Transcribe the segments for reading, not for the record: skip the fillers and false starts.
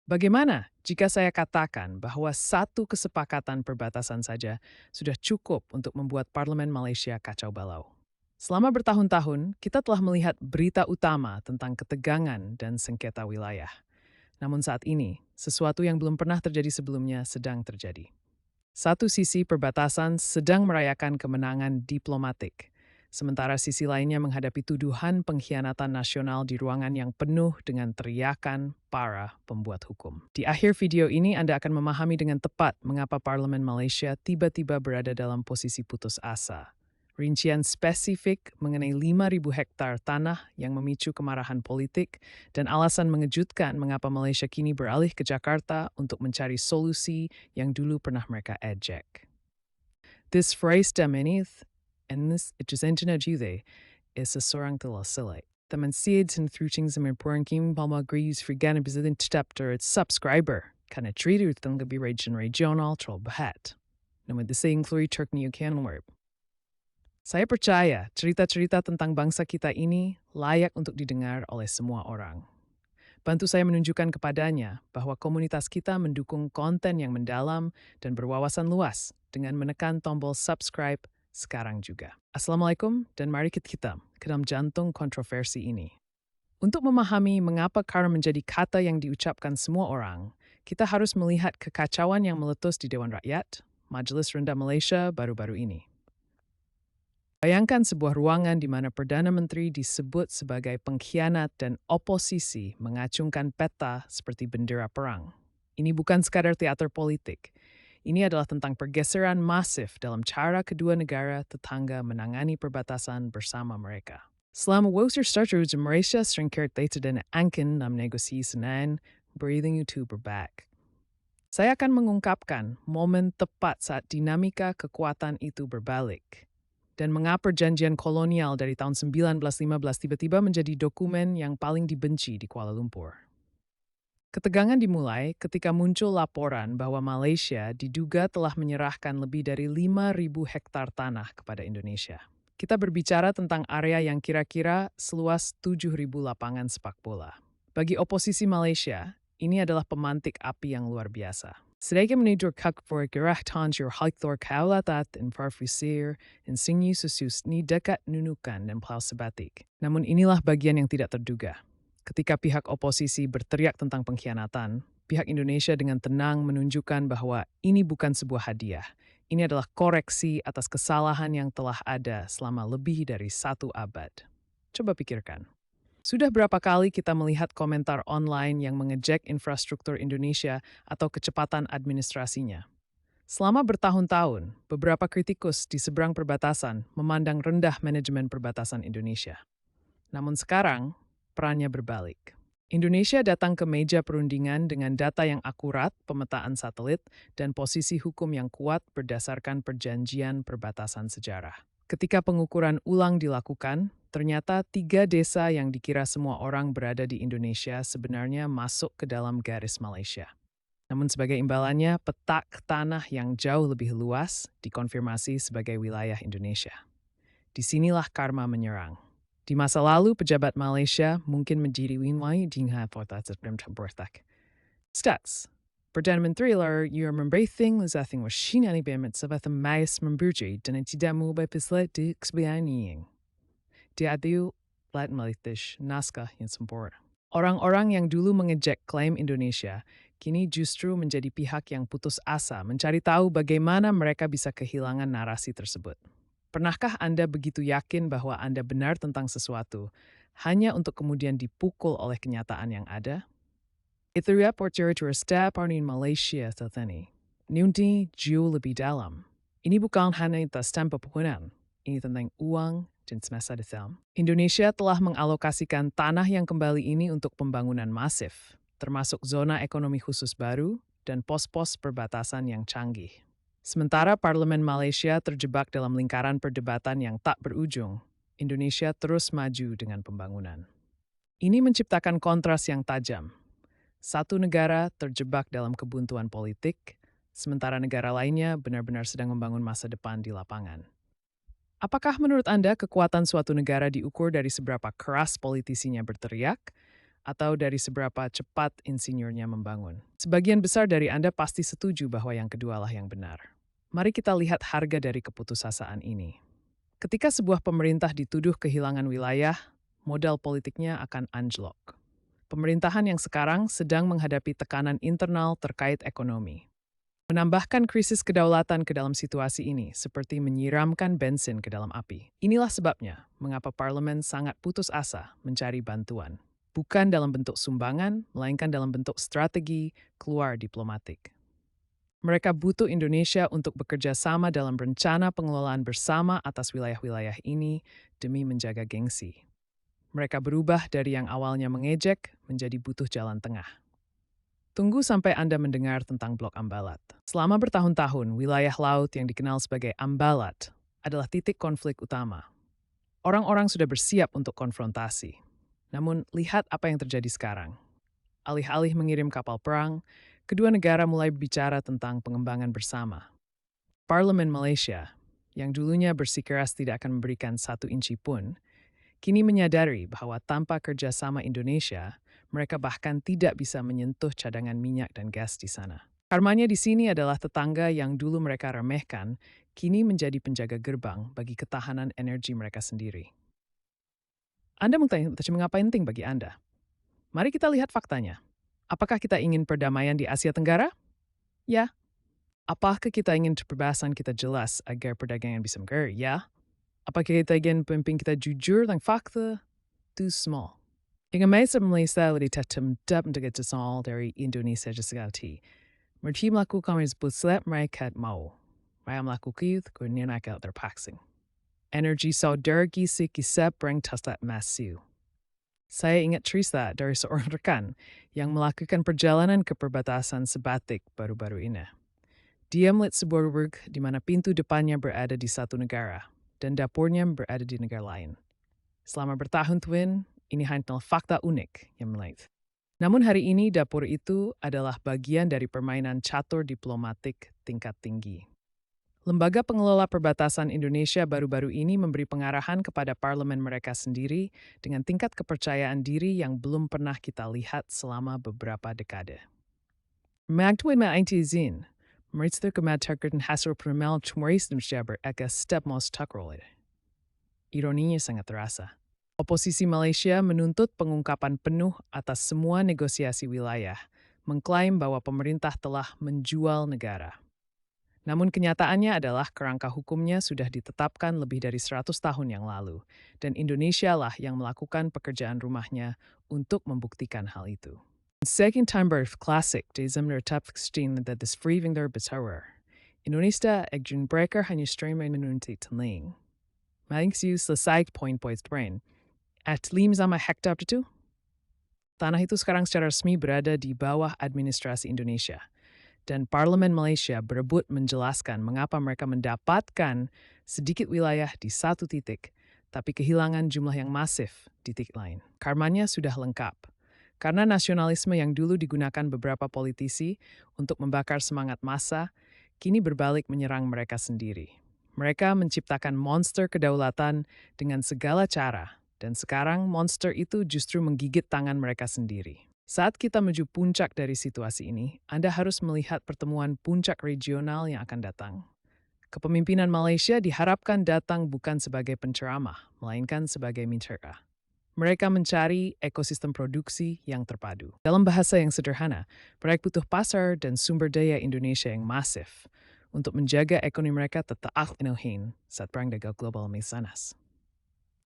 Bagaimana jika saya katakan bahwa satu kesepakatan perbatasan saja sudah cukup untuk membuat parlemen Malaysia kacau balau? Selama bertahun-tahun, kita telah melihat berita utama tentang ketegangan dan sengketa wilayah. Namun saat ini, sesuatu yang belum pernah terjadi sebelumnya sedang terjadi. Satu sisi perbatasan sedang merayakan kemenangan diplomatik, sementara sisi lainnya menghadapi tuduhan pengkhianatan nasional di ruangan yang penuh dengan teriakan para pembuat hukum. Di akhir video ini Anda akan memahami dengan tepat mengapa Parlemen Malaysia tiba-tiba berada dalam posisi putus asa. Rincian spesifik mengenai 5.000 hektar tanah yang memicu kemarahan politik dan alasan mengejutkan mengapa Malaysia kini beralih ke Jakarta untuk mencari solusi yang dulu pernah mereka ejek. This phrase daminith, and this itchesentina jude, is seseorang telah selai. Teman seed sin thruching sa merpuangking palma greaves frigan bizidin chapter its subscriber, kana treater tunggabi regional troll bahat. Namun desaying flurry Turk New Canwarp. Saya percaya cerita-cerita tentang bangsa kita ini layak untuk didengar oleh semua orang. Bantu saya menunjukkan kepadanya bahwa komunitas kita mendukung konten yang mendalam dan berwawasan luas dengan menekan tombol subscribe sekarang juga. Assalamualaikum dan mari kita ke dalam jantung kontroversi ini. Untuk memahami mengapa KAR menjadi kata yang diucapkan semua orang, kita harus melihat kekacauan yang meletus di Dewan Rakyat, Majelis Rendah Malaysia baru-baru ini. Bayangkan sebuah ruangan di mana Perdana Menteri disebut sebagai pengkhianat dan oposisi mengacungkan peta seperti bendera perang. Ini bukan sekadar teater politik. Ini adalah tentang pergeseran masif dalam cara kedua negara tetangga menangani perbatasan bersama mereka. Selama Woser Starter di Malaysia sering kereta dan angkin dalam negosiasi Senin, breathing you back. Saya akan mengungkapkan momen tepat saat dinamika kekuatan itu berbalik dan mengapa perjanjian kolonial dari tahun 1915 tiba-tiba menjadi dokumen yang paling dibenci di Kuala Lumpur. Ketegangan dimulai ketika muncul laporan bahwa Malaysia diduga telah menyerahkan lebih dari 5.000 hektar tanah kepada Indonesia. Kita berbicara tentang area yang kira-kira seluas 7.000 lapangan sepak bola. Bagi oposisi Malaysia, ini adalah pemantik api yang luar biasa. Sedaya menidur kak for gerah tanjir halkthor kaulatat in parfusir in singyu susus ni dekat nunukan dan plau sebatik. Namun inilah bagian yang tidak terduga. Ketika pihak oposisi berteriak tentang pengkhianatan, pihak Indonesia dengan tenang menunjukkan bahwa ini bukan sebuah hadiah. Ini adalah koreksi atas kesalahan yang telah ada selama lebih dari 1 abad. Coba pikirkan. Sudah berapa kali kita melihat komentar online yang mengejek infrastruktur Indonesia atau kecepatan administrasinya? Selama bertahun-tahun, beberapa kritikus di seberang perbatasan memandang rendah manajemen perbatasan Indonesia. Namun sekarang, perannya berbalik. Indonesia datang ke meja perundingan dengan data yang akurat, pemetaan satelit, dan posisi hukum yang kuat berdasarkan perjanjian perbatasan sejarah. Ketika pengukuran ulang dilakukan, ternyata 3 desa yang dikira semua orang berada di Indonesia sebenarnya masuk ke dalam garis Malaysia. Namun sebagai imbalannya, petak tanah yang jauh lebih luas dikonfirmasi sebagai wilayah Indonesia. Disinilah karma menyerang. Di masa lalu, pejabat Malaysia mungkin menjadi winwai jingha portat bertak. Stats. Perdana Menteri lar your membrething lizathing was shinani bemet sabat mais memburji dan tidak mubay pislet di eksbianiing. Diadu Latin Malitish naskah yang sempurna. Orang-orang yang dulu mengejek klaim Indonesia, kini justru menjadi pihak yang putus asa mencari tahu bagaimana mereka bisa kehilangan narasi tersebut. Pernahkah Anda begitu yakin bahwa Anda benar tentang sesuatu, hanya untuk kemudian dipukul oleh kenyataan yang ada? Itu reporter step in Malaysia saat ini. Nunti jauh lebih dalam. Ini bukan hanya tentang pembangunan, ini tentang uang dan semasa depan. Indonesia telah mengalokasikan tanah yang kembali ini untuk pembangunan masif, termasuk zona ekonomi khusus baru dan pos-pos perbatasan yang canggih. Sementara Parlemen Malaysia terjebak dalam lingkaran perdebatan yang tak berujung, Indonesia terus maju dengan pembangunan. Ini menciptakan kontras yang tajam. Satu negara terjebak dalam kebuntuan politik, sementara negara lainnya benar-benar sedang membangun masa depan di lapangan. Apakah menurut Anda kekuatan suatu negara diukur dari seberapa keras politisinya berteriak, atau dari seberapa cepat insinyurnya membangun. Sebagian besar dari Anda pasti setuju bahwa yang kedualah yang benar. Mari kita lihat harga dari keputusasaan ini. Ketika sebuah pemerintah dituduh kehilangan wilayah, modal politiknya akan anjlok. Pemerintahan yang sekarang sedang menghadapi tekanan internal terkait ekonomi. Menambahkan krisis kedaulatan ke dalam situasi ini seperti menyiramkan bensin ke dalam api. Inilah sebabnya mengapa parlemen sangat putus asa mencari bantuan. Bukan dalam bentuk sumbangan, melainkan dalam bentuk strategi keluar diplomatik. Mereka butuh Indonesia untuk bekerja sama dalam rencana pengelolaan bersama atas wilayah-wilayah ini demi menjaga gengsi. Mereka berubah dari yang awalnya mengejek menjadi butuh jalan tengah. Tunggu sampai Anda mendengar tentang Blok Ambalat. Selama bertahun-tahun, wilayah laut yang dikenal sebagai Ambalat adalah titik konflik utama. Orang-orang sudah bersiap untuk konfrontasi. Namun, lihat apa yang terjadi sekarang. Alih-alih mengirim kapal perang, kedua negara mulai bicara tentang pengembangan bersama. Parlemen Malaysia, yang dulunya bersikeras tidak akan memberikan 1 inci pun, kini menyadari bahwa tanpa kerjasama Indonesia, mereka bahkan tidak bisa menyentuh cadangan minyak dan gas di sana. Karmanya di sini adalah tetangga yang dulu mereka remehkan, kini menjadi penjaga gerbang bagi ketahanan energi mereka sendiri. Anda mengtanya, mengapa penting bagi Anda? Mari kita lihat faktanya. Apakah kita ingin perdamaian di Asia Tenggara? Ya. Apakah kita ingin perbahasan kita jelas agar perdagangan bisa mengalir? Ya. Apakah kita ingin pemimpin kita jujur dan fakta? Too small. Dengan masa Malaysia lebih tetap menjaga jasal dari Indonesia sekali. Mereka melakukan disebut selap mereka mau. Mereka melakukan itu karena mereka terpaksa. Energi saudara kisah berang tasat masuk. Saya ingat cerita dari seorang rekan yang melakukan perjalanan ke perbatasan sebatik baru-baru ini. Dia melihat sebuah rubrik di mana pintu depannya berada di satu negara dan dapurnya berada di negara lain. Selama bertahun-tahun, ini hanya fakta unik yang melihat. Namun hari ini dapur itu adalah bagian dari permainan catur diplomatik tingkat tinggi. Lembaga pengelola perbatasan Indonesia baru-baru ini memberi pengarahan kepada parlemen mereka sendiri dengan tingkat kepercayaan diri yang belum pernah kita lihat selama beberapa dekade. Magtuin ma'aintizin, merita kematakan hasil primal tumaris dan syabar eka step most takrolid. Ironinya sangat terasa. Oposisi Malaysia menuntut pengungkapan penuh atas semua negosiasi wilayah, mengklaim bahwa pemerintah telah menjual negara. Namun kenyataannya adalah kerangka hukumnya sudah ditetapkan lebih dari 100 tahun yang lalu, dan Indonesia lah yang melakukan pekerjaan rumahnya untuk membuktikan hal itu. Second time birth classic di zaman tertapstin that is freeing their besarer. Indonesia ekjun breaker hanya stream menunti teling. Maling siu selesai point brain. At 5 hektar itu? Tanah itu sekarang secara resmi berada di bawah administrasi Indonesia. Dan Parlemen Malaysia berebut menjelaskan mengapa mereka mendapatkan sedikit wilayah di satu titik, tapi kehilangan jumlah yang masif di titik lain. Karmanya sudah lengkap. Karena nasionalisme yang dulu digunakan beberapa politisi untuk membakar semangat massa, kini berbalik menyerang mereka sendiri. Mereka menciptakan monster kedaulatan dengan segala cara, dan sekarang monster itu justru menggigit tangan mereka sendiri. Saat kita menuju puncak dari situasi ini, Anda harus melihat pertemuan puncak regional yang akan datang. Kepemimpinan Malaysia diharapkan datang bukan sebagai penceramah, melainkan sebagai mitra. Mereka mencari ekosistem produksi yang terpadu. Dalam bahasa yang sederhana, mereka butuh pasar dan sumber daya Indonesia yang masif untuk menjaga ekonomi mereka tetap inuhin saat perang dagang global mesanas.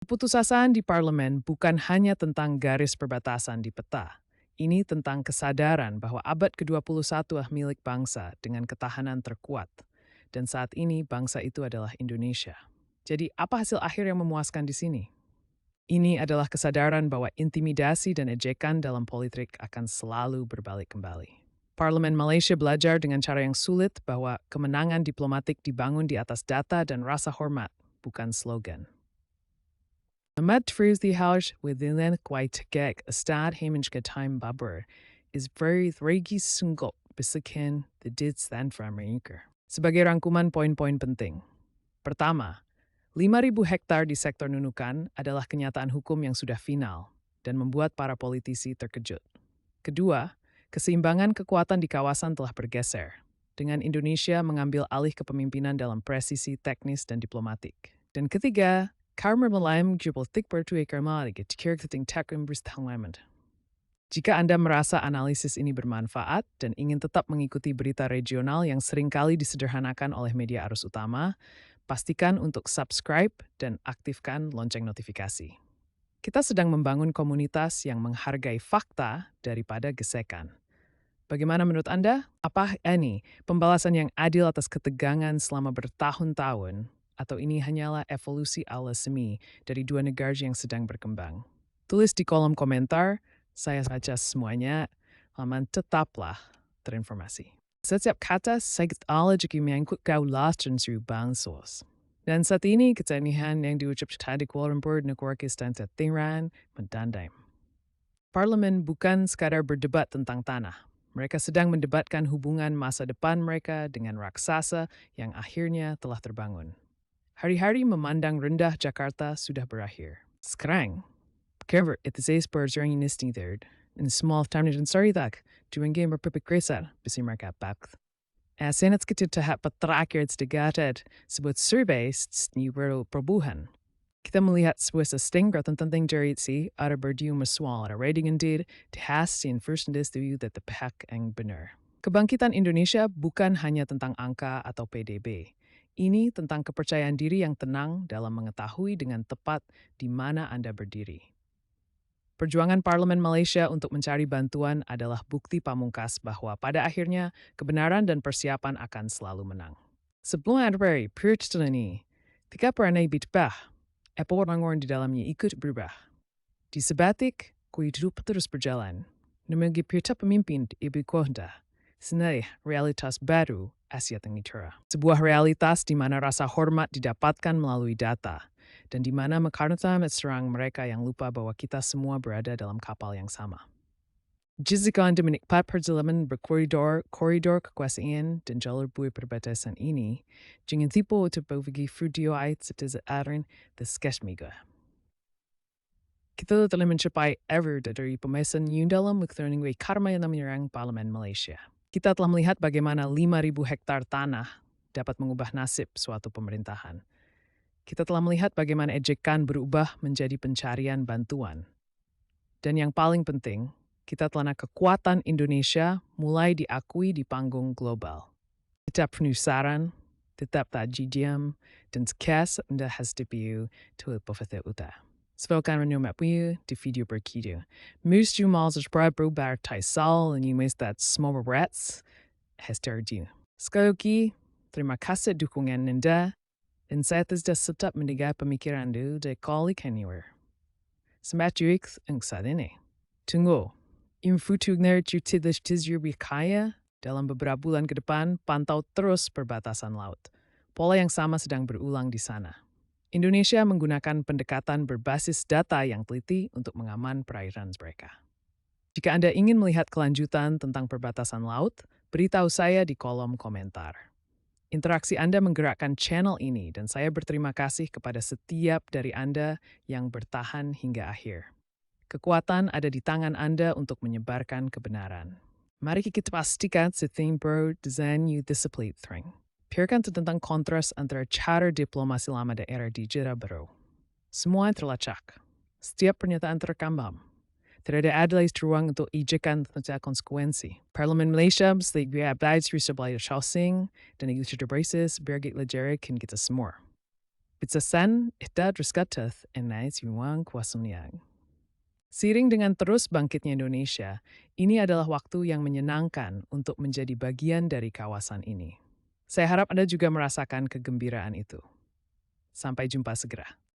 Keputusasaan di parlemen bukan hanya tentang garis perbatasan di peta. Ini tentang kesadaran bahwa abad ke-21 milik bangsa dengan ketahanan terkuat. Dan saat ini bangsa itu adalah Indonesia. Jadi apa hasil akhir yang memuaskan di sini? Ini adalah kesadaran bahwa intimidasi dan ejekan dalam politik akan selalu berbalik kembali. Parlemen Malaysia belajar dengan cara yang sulit bahwa kemenangan diplomatik dibangun di atas data dan rasa hormat, bukan slogan. Ahmad Frizdi House within quite gag a stad heminjka time babur is very regi sunggup bisikin the did stand for Amerika. Sebagai rangkuman poin-poin penting. Pertama, 5.000 hektar di sektor Nunukan adalah kenyataan hukum yang sudah final. dan membuat para politisi terkejut. Kedua, keseimbangan kekuatan di kawasan telah bergeser, dengan Indonesia mengambil alih kepemimpinan dalam presisi teknis dan diplomatik. Dan ketiga, karena melayan geopolitik bertuai karma dikir keting takrim berstahungan. Jika Anda merasa analisis ini bermanfaat dan ingin tetap mengikuti berita regional yang seringkali disederhanakan oleh media arus utama, pastikan untuk subscribe dan aktifkan lonceng notifikasi. Kita sedang membangun komunitas yang menghargai fakta daripada gesekan. Bagaimana menurut Anda? Apa ini pembalasan yang adil atas ketegangan selama bertahun-tahun? Atau ini hanyalah evolusi ala semi dari dua negara yang sedang berkembang? Tulis di kolom komentar, saya baca semuanya, laman tetaplah terinformasi. Setiap kata segala jika menyangkut kedaulatan suatu bangsa. Dan saat ini, keterangan yang diucapkan di Kuala Lumpur negara Pakistan Tehran mendandai. Parlemen bukan sekadar berdebat tentang tanah. Mereka sedang mendebatkan hubungan masa depan mereka dengan raksasa yang akhirnya telah terbangun. Hari-hari memandang rendah Jakarta sudah berakhir. Sekarang, Kerver itu saya berjalan ini third, in small time dan sorry tak, during game berpikir bisa mereka bak. Senat kita tahap terakhir sedegatet sebuah survei ni perubahan. Kita melihat sebuah sestinggar tentang jeritsi ada berdua maswal ada rating indeed dihas in first distributed that the pihak yang benar. Kebangkitan Indonesia bukan hanya tentang angka atau PDB. Ini tentang kepercayaan diri yang tenang dalam mengetahui dengan tepat di mana Anda berdiri. Perjuangan Parlemen Malaysia untuk mencari bantuan adalah bukti pamungkas bahwa pada akhirnya kebenaran dan persiapan akan selalu menang. Sebelum Adwari, perjuangan ini, tiga peranai bitbah, orang-orang di dalamnya ikut berubah. Di sebatik, hidup terus berjalan. Memiliki pita pemimpin di ibu kota, senilai realitas baru Asia Tenggara. Sebuah realitas di mana rasa hormat didapatkan melalui data, dan di mana mekarnata serang mereka yang lupa bahwa kita semua berada dalam kapal yang sama. Jika Anda menikmati perjalanan berkoridor kekuasaan dan jalur bui perbatasan ini, jangan tipu untuk berbagi video ayat setiap adaran the sketch mega. Kita telah mencapai dari pemesan Yun dalam mengenai karma yang menyerang Parlemen Malaysia. Kita telah melihat bagaimana 5.000 hektar tanah dapat mengubah nasib suatu pemerintahan. Kita telah melihat bagaimana ejekan berubah menjadi pencarian bantuan. Dan yang paling penting, kita telah kekuatan Indonesia mulai diakui di panggung global. Tetap penusaran, tetap tak diam, dan sekias Anda has debut to pofete uta. Sevelkan renyomat puyu di video berkidu. Mus jumal subscribe berubah taisal and you miss that small rats has terdu. Sekali lagi, terima kasih dukungan Anda. Dan saya sudah tetap mendengar pemikiran Anda dari kolik anywhere. Semajuik ang saat ini. Tunggu, info tugner jutidlish tizir bikaya dalam beberapa bulan ke depan pantau terus perbatasan laut. Pola yang sama sedang berulang di sana. Indonesia menggunakan pendekatan berbasis data yang teliti untuk mengaman perairan mereka. Jika Anda ingin melihat kelanjutan tentang perbatasan laut, beritahu saya di kolom komentar. Interaksi Anda menggerakkan channel ini dan saya berterima kasih kepada setiap dari Anda yang bertahan hingga akhir. Kekuatan ada di tangan Anda untuk menyebarkan kebenaran. Mari kita pastikan setting design you discipline thing. Pikirkan tentang kontras antara cara diplomasi lama dan era digital baru. Semua terlacak. Setiap pernyataan terekam. Tidak ada ruang untuk ejekan tentang konsekuensi. Parlemen Malaysia mesti berabad sebagai housing dan itu terbasis bergit lejerikan kita semua. Bitsasan, itu terskatat enai siwang kuasuniang. Seiring dengan terus bangkitnya Indonesia, ini adalah waktu yang menyenangkan untuk menjadi bagian dari kawasan ini. Saya harap Anda juga merasakan kegembiraan itu. Sampai jumpa segera.